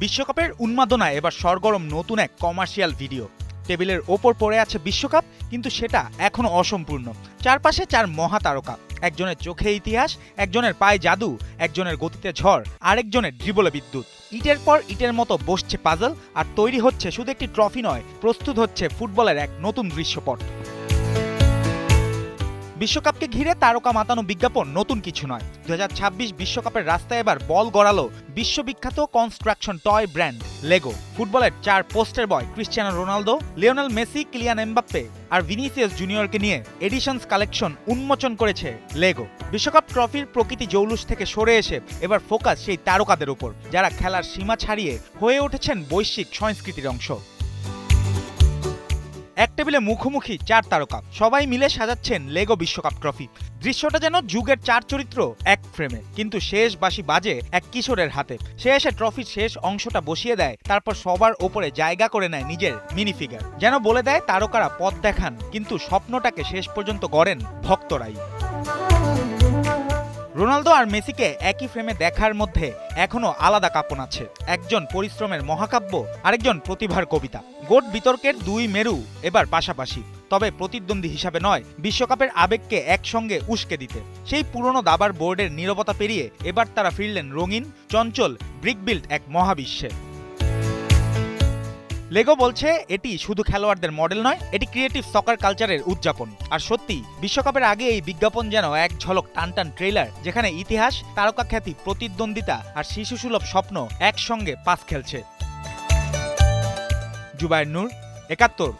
বিশ্বকাপের উন্মাদনায় এবার সরগরম নতুন এক কমার্শিয়াল ভিডিও। টেবিলের ওপর পড়ে আছে বিশ্বকাপ, কিন্তু সেটা এখনো অসম্পূর্ণ। চারপাশে চার মহাতারকা, একজনের চোখে ইতিহাস, একজনের পায়ে জাদু, একজনের গতিতে ঝড়, আরেকজনের ড্রিবলে বিদ্যুৎ। ইটের পর ইটের মতো বসছে পাজল, আর তৈরি হচ্ছে শুধু একটি ট্রফি নয়, প্রস্তুত হচ্ছে ফুটবলের এক নতুন দৃশ্যপট। বিশ্বকাপকে ঘিরে তারকা মাতানো বিজ্ঞাপন নতুন কিছু নয়। 2026 বিশ্বকাপের রাস্তায় এবার বল গড়ালো বিশ্ববিখ্যাত কনস্ট্রাকশন টয় ব্র্যান্ড লেগো। ফুটবলের চার poster boy Cristiano Ronaldo, Lionel Messi, Kylian Mbappe আর ভিনিসিয়াস জুনিয়রকে নিয়ে এডিশনস কালেকশন উন্মোচন করেছে লেগো। বিশ্বকাপ ট্রফির প্রকৃতি জৌলুস থেকে সরে এসে এবার ফোকাস সেই তারকাদের উপর, যারা খেলার সীমা ছাড়িয়ে হয়ে উঠেছেন বৈশ্বিক সংস্কৃতির অংশ। এক টেবিলে মুখোমুখি চার তারকা, সবাই মিলে সাজাচ্ছেন লেগো বিশ্বকাপ ট্রফি। দৃশ্যটা যেন যুগের চার চরিত্র এক ফ্রেমে, কিন্তু শেষ বাঁশি বাজে এক কিশোরের হাতে। সে এসে ট্রফির শেষ অংশটা বসিয়ে দেয়, তারপর সবার ওপরে জায়গা করে নেয় নিজের মিনি ফিগার। যেন বলে দেয় তারকারা পথ দেখান, কিন্তু স্বপ্নটাকে শেষ পর্যন্ত গড়েন ভক্তরাই। রোনালদো আর মেসিকে একই ফ্রেমে দেখার মধ্যে এখনো আলাদা কাঁপন আছে। একজন পরিশ্রমের মহাকাব্য, আরেকজন প্রতিভার কবিতা। গোট বিতর্কের দুই মেরু এবার পাশাপাশি, তবে প্রতিদ্বন্দ্বী হিসাবে নয়, বিশ্বকাপের আবেগকে একসঙ্গে উস্কে দিতে। সেই পুরনো দাবার বোর্ডের নীরবতা পেরিয়ে এবার তারা ফিরলেন রঙিন, চঞ্চল, ব্রিক বিল্ট এক মহাবিশ্বে। লেগো বলছে এটি শুধু খেলোয়াড়দের মডেল নয়, এটি ক্রিয়েটিভ সকার কালচারের উদযাপন। আর সত্যি, বিশ্বকাপের আগে এই বিজ্ঞাপন যেন এক ঝলক টানটান ট্রেলার, যেখানে ইতিহাস, তারকা খ্যাতি, প্রতিদ্বন্দ্বিতা আর শিশুসুলভ স্বপ্ন একসঙ্গে পাস খেলছে। জুবায়ের নূর, ৭১।